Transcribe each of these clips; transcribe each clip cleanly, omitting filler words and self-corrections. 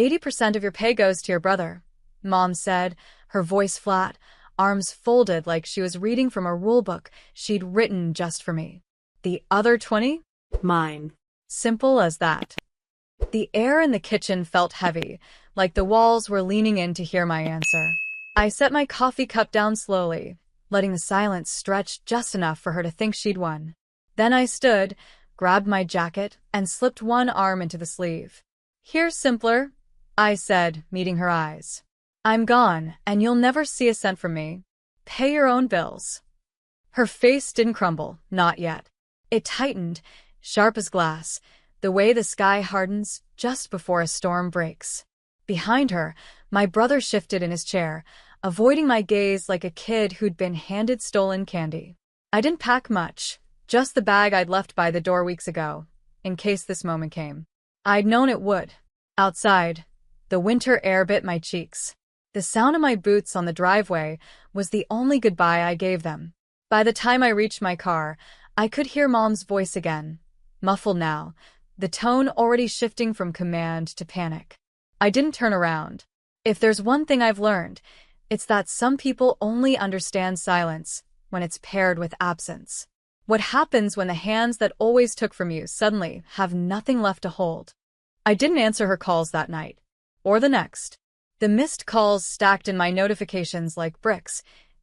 80% of your pay goes to your brother, Mom said, her voice flat, arms folded like she was reading from a rulebook she'd written just for me. The other 20? Mine. Simple as that. The air in the kitchen felt heavy, like the walls were leaning in to hear my answer. I set my coffee cup down slowly, letting the silence stretch just enough for her to think she'd won. Then I stood, grabbed my jacket, and slipped one arm into the sleeve. "Here's simpler," I said, meeting her eyes. "I'm gone, and you'll never see a cent from me. Pay your own bills." Her face didn't crumble, not yet. It tightened, sharp as glass, the way the sky hardens just before a storm breaks. Behind her, my brother shifted in his chair, avoiding my gaze like a kid who'd been handed stolen candy. I didn't pack much, just the bag I'd left by the door weeks ago, in case this moment came. I'd known it would. Outside, the winter air bit my cheeks. The sound of my boots on the driveway was the only goodbye I gave them. By the time I reached my car, I could hear Mom's voice again, muffled now, the tone already shifting from command to panic. I didn't turn around. If there's one thing I've learned, it's that some people only understand silence when it's paired with absence. What happens when the hands that always took from you suddenly have nothing left to hold? I didn't answer her calls that night, or the next. The missed calls stacked in my notifications like bricks,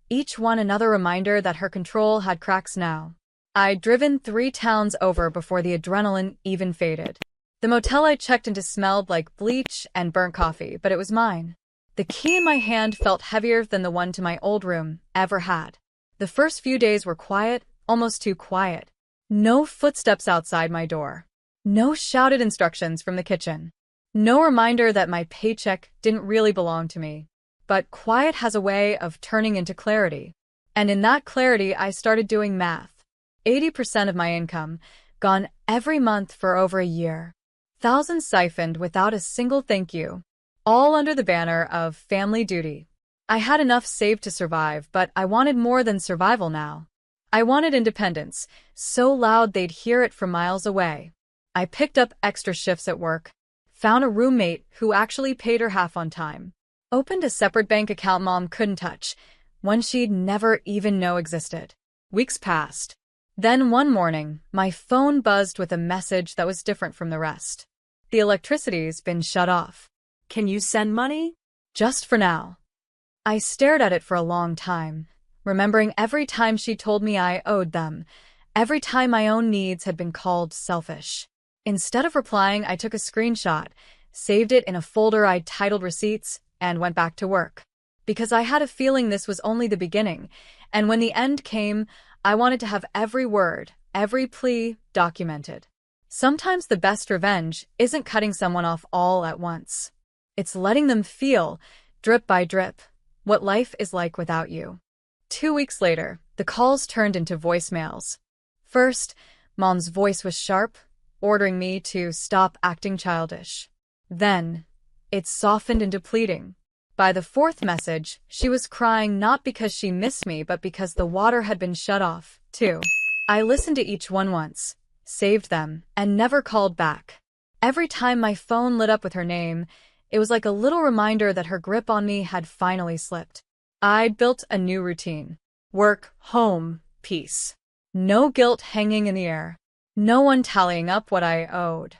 each one another reminder that her control had cracks now. I'd driven 3 towns over before the adrenaline even faded. The motel I checked into smelled like bleach and burnt coffee, but it was mine. The key in my hand felt heavier than the one to my old room ever had. The first few days were quiet, almost too quiet. No footsteps outside my door. No shouted instructions from the kitchen. No reminder that my paycheck didn't really belong to me. But quiet has a way of turning into clarity. And in that clarity, I started doing math. 80% of my income, gone every month for over a year. Thousands siphoned without a single thank you. All under the banner of family duty. I had enough saved to survive, but I wanted more than survival now. I wanted independence, so loud they'd hear it from miles away. I picked up extra shifts at work, found a roommate who actually paid her half on time, opened a separate bank account Mom couldn't touch, one she'd never even know existed. Weeks passed. Then one morning, my phone buzzed with a message that was different from the rest. The electricity's been shut off. Can you send money? Just for now. I stared at it for a long time, remembering every time she told me I owed them, every time my own needs had been called selfish. Instead of replying, I took a screenshot, saved it in a folder I'd titled Receipts, and went back to work. Because I had a feeling this was only the beginning, and when the end came, I wanted to have every word, every plea, documented. Sometimes the best revenge isn't cutting someone off all at once. It's letting them feel, drip by drip, what life is like without you. 2 weeks later, the calls turned into voicemails. First, Mom's voice was sharp, ordering me to stop acting childish. Then, it softened into pleading. By the 4th message, she was crying not because she missed me but because the water had been shut off, too. I listened to each one once, saved them, and never called back. Every time my phone lit up with her name, it was like a little reminder that her grip on me had finally slipped. I'd built a new routine. Work, home, peace. No guilt hanging in the air. No one tallying up what I owed.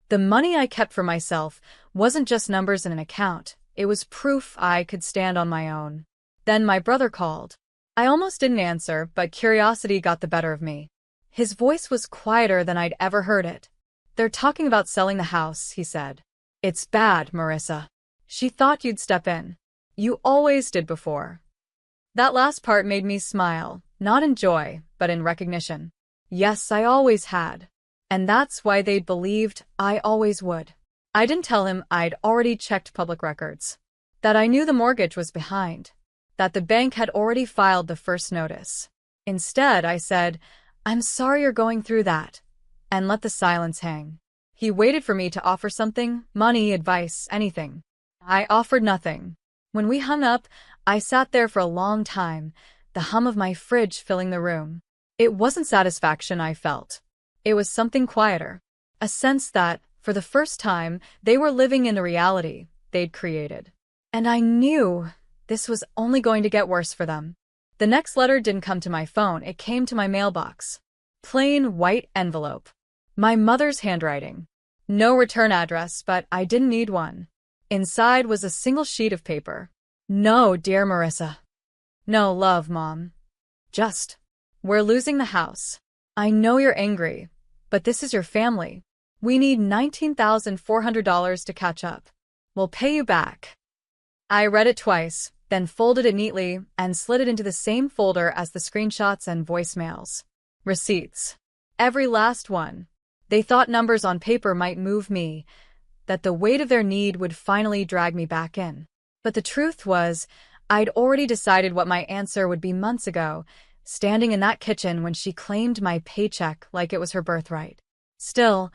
The money I kept for myself wasn't just numbers in an account. It was proof I could stand on my own. Then my brother called. I almost didn't answer, but curiosity got the better of me. His voice was quieter than I'd ever heard it. "They're talking about selling the house," he said. "It's bad, Marissa. She thought you'd step in. You always did before." That last part made me smile, not in joy, but in recognition. Yes, I always had. And that's why they'd believed I always would. I didn't tell him I'd already checked public records, that I knew the mortgage was behind, that the bank had already filed the first notice. Instead, I said, "I'm sorry you're going through that," and let the silence hang. He waited for me to offer something, money, advice, anything. I offered nothing. When we hung up, I sat there for a long time, the hum of my fridge filling the room. It wasn't satisfaction I felt. It was something quieter. A sense that, For the first time, they were living in the reality they'd created. And I knew this was only going to get worse for them. The next letter didn't come to my phone, it came to my mailbox. Plain white envelope. My mother's handwriting. No return address, but I didn't need one. Inside was a single sheet of paper. No, dear Marissa. No, love, Mom. Just, we're losing the house. I know you're angry, but this is your family. We need $19,400 to catch up. We'll pay you back. I read it twice, then folded it neatly and slid it into the same folder as the screenshots and voicemails. Receipts. Every last one. They thought numbers on paper might move me, that the weight of their need would finally drag me back in. But the truth was, I'd already decided what my answer would be months ago, standing in that kitchen when she claimed my paycheck like it was her birthright. Still,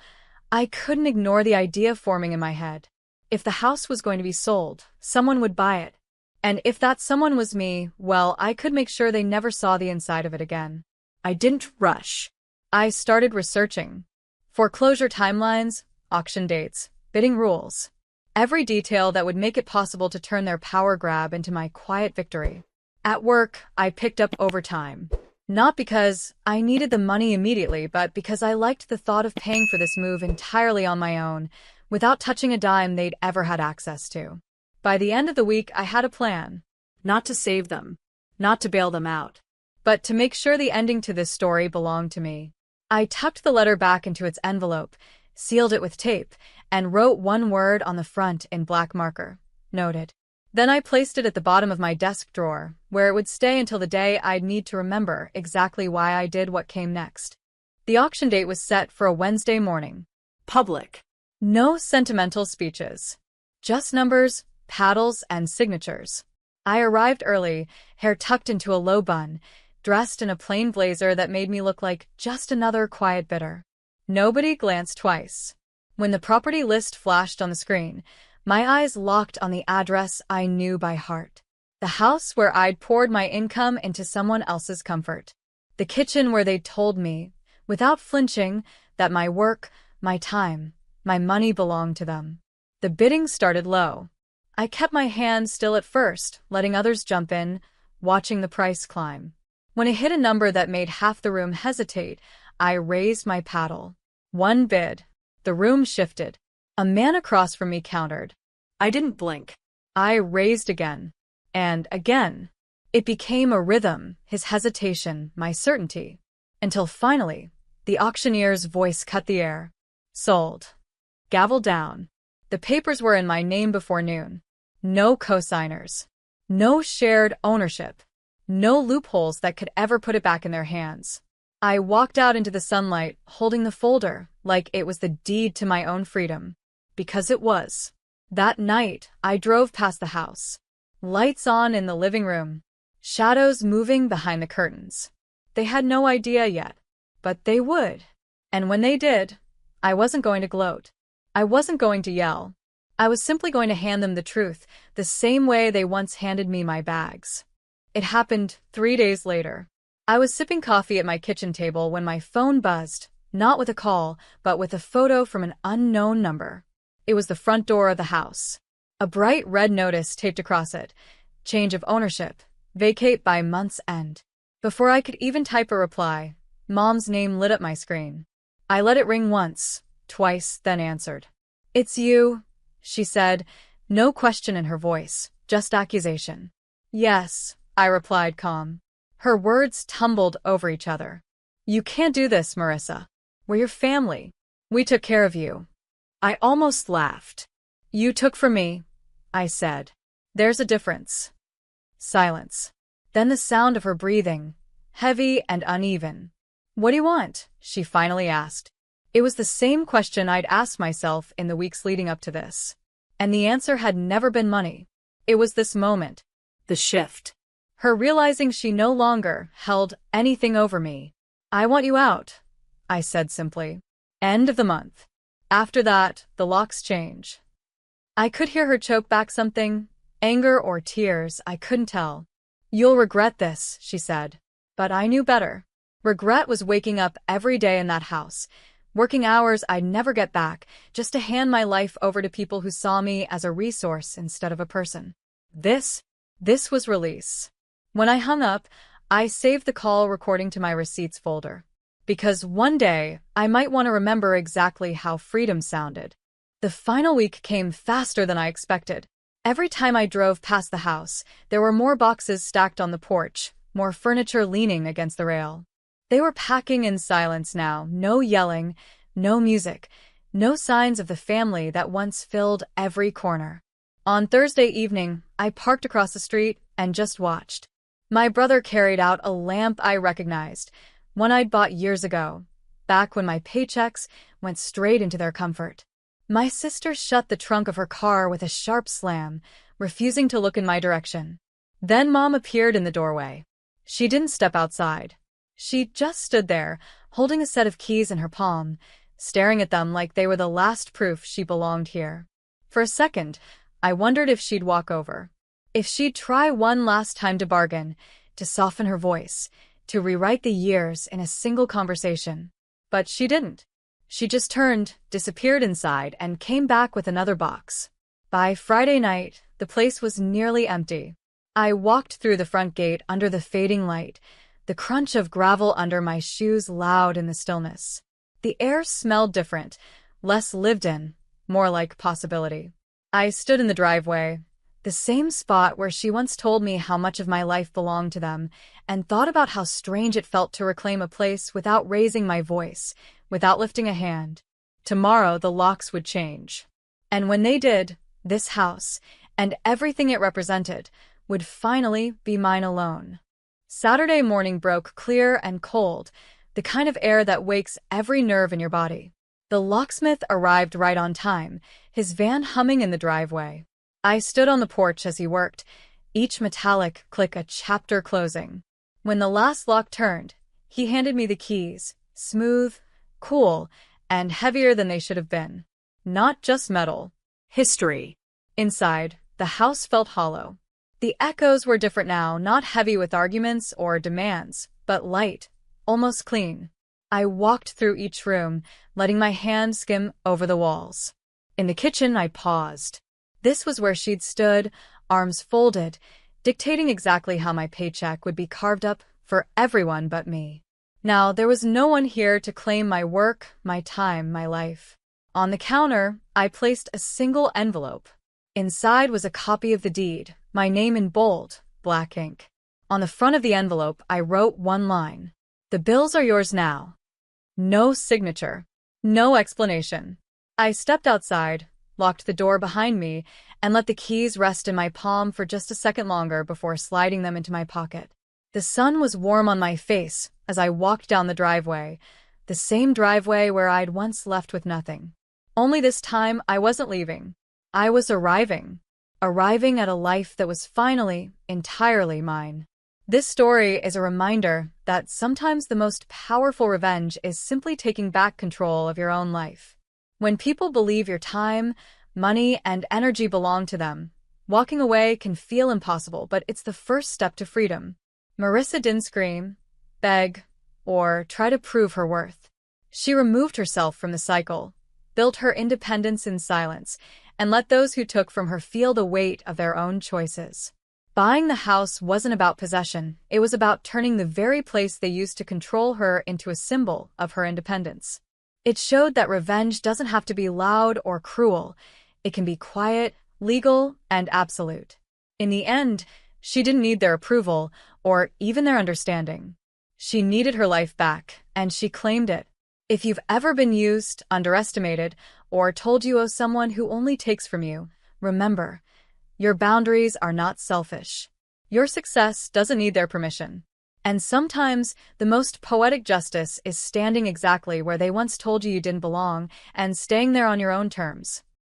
I couldn't ignore the idea forming in my head. If the house was going to be sold, someone would buy it. And if that someone was me, well, I could make sure they never saw the inside of it again. I didn't rush. I started researching. Foreclosure timelines, auction dates, bidding rules. Every detail that would make it possible to turn their power grab into my quiet victory. At work, I picked up overtime. Not because I needed the money immediately, but because I liked the thought of paying for this move entirely on my own, without touching a dime they'd ever had access to. By the end of the week, I had a plan. Not to save them. Not to bail them out. But to make sure the ending to this story belonged to me. I tucked the letter back into its envelope, sealed it with tape, and wrote one word on the front in black marker. Noted. Then I placed it at the bottom of my desk drawer, where it would stay until the day I'd need to remember exactly why I did what came next. The auction date was set for a Wednesday morning. Public. No sentimental speeches. Just numbers, paddles, and signatures. I arrived early, hair tucked into a low bun, dressed in a plain blazer that made me look like just another quiet bidder. Nobody glanced twice. When the property list flashed on the screen, my eyes locked on the address I knew by heart. The house where I'd poured my income into someone else's comfort. The kitchen where they'd told me, without flinching, that my work, my time, my money belonged to them. The bidding started low. I kept my hand still at first, letting others jump in, watching the price climb. When it hit a number that made half the room hesitate, I raised my paddle. One bid. The room shifted. A man across from me countered. I didn't blink. I raised again. And again. It became a rhythm, his hesitation, my certainty. Until finally, the auctioneer's voice cut the air. Sold. Gavel down. The papers were in my name before noon. No co-signers. No shared ownership. No loopholes that could ever put it back in their hands. I walked out into the sunlight, holding the folder, like it was the deed to my own freedom. Because it was. That night, I drove past the house. Lights on in the living room. Shadows moving behind the curtains. They had no idea yet, but they would. And when they did, I wasn't going to gloat. I wasn't going to yell. I was simply going to hand them the truth, the same way they once handed me my bags. It happened 3 days later. I was sipping coffee at my kitchen table when my phone buzzed, not with a call, but with a photo from an unknown number. It was the front door of the house. A bright red notice taped across it. Change of ownership. Vacate by month's end. Before I could even type a reply, Mom's name lit up my screen. I let it ring once, twice, then answered. "It's you," she said, no question in her voice, just accusation. "Yes," I replied calm. Her words tumbled over each other. "You can't do this, Marissa. We're your family. We took care of you." I almost laughed. "You took from me," I said. "There's a difference." Silence. Then the sound of her breathing, heavy and uneven. "What do you want?" she finally asked. It was the same question I'd asked myself in the weeks leading up to this. And the answer had never been money. It was this moment. The shift. Her realizing she no longer held anything over me. "I want you out," I said simply. End of the month. After that, the locks change. I could hear her choke back something, anger or tears, I couldn't tell. "You'll regret this," she said. But I knew better. Regret was waking up every day in that house, Working hours I'd never get back, just to hand my life over to people who saw me as a resource instead of a person. This was release. When I hung up, I saved the call recording to my receipts folder. Because one day, I might want to remember exactly how freedom sounded. The final week came faster than I expected. Every time I drove past the house, there were more boxes stacked on the porch, more furniture leaning against the rail. They were packing in silence now, no yelling, no music, no signs of the family that once filled every corner. On Thursday evening, I parked across the street and just watched. My brother carried out a lamp I recognized, one I'd bought years ago, back when my paychecks went straight into their comfort. My sister shut the trunk of her car with a sharp slam, refusing to look in my direction. Then Mom appeared in the doorway. She didn't step outside. She just stood there, holding a set of keys in her palm, staring at them like they were the last proof she belonged here. For a second, I wondered if she'd walk over. If she'd try one last time to bargain, to soften her voice, to rewrite the years in a single conversation. But she didn't. She just turned, disappeared inside, and came back with another box. By Friday night, the place was nearly empty. I walked through the front gate under the fading light, the crunch of gravel under my shoes loud in the stillness. The air smelled different, less lived in, more like possibility. I stood in the driveway, the same spot where she once told me how much of my life belonged to them, and thought about how strange it felt to reclaim a place without raising my voice, without lifting a hand. Tomorrow the locks would change. And when they did, this house, and everything it represented, would finally be mine alone. Saturday morning broke clear and cold, the kind of air that wakes every nerve in your body. The locksmith arrived right on time, his van humming in the driveway. I stood on the porch as he worked, each metallic click a chapter closing. When the last lock turned, he handed me the keys, smooth, cool, and heavier than they should have been. Not just metal. History. Inside, the house felt hollow. The echoes were different now, not heavy with arguments or demands, but light, almost clean. I walked through each room, letting my hand skim over the walls. In the kitchen, I paused. This was where she'd stood, arms folded, dictating exactly how my paycheck would be carved up for everyone but me. Now, there was no one here to claim my work, my time, my life. On the counter, I placed a single envelope. Inside was a copy of the deed, my name in bold, black ink. On the front of the envelope, I wrote one line. "The bills are yours now." No signature. No explanation. I stepped outside, locked the door behind me, and let the keys rest in my palm for just a second longer before sliding them into my pocket. The sun was warm on my face as I walked down the driveway, the same driveway where I'd once left with nothing. Only this time, I wasn't leaving. I was arriving at a life that was finally, entirely mine. This story is a reminder that sometimes the most powerful revenge is simply taking back control of your own life. When people believe your time, money, and energy belong to them, walking away can feel impossible, but it's the first step to freedom. Marissa didn't scream, beg, or try to prove her worth. She removed herself from the cycle, built her independence in silence, and let those who took from her feel the weight of their own choices. Buying the house wasn't about possession, it was about turning the very place they used to control her into a symbol of her independence. It showed that revenge doesn't have to be loud or cruel. It can be quiet, legal, and absolute. In the end, she didn't need their approval or even their understanding. She needed her life back, and she claimed it. If you've ever been used, underestimated, or told you owe someone who only takes from you, remember, your boundaries are not selfish. Your success doesn't need their permission. And sometimes, the most poetic justice is standing exactly where they once told you you didn't belong and staying there on your own terms.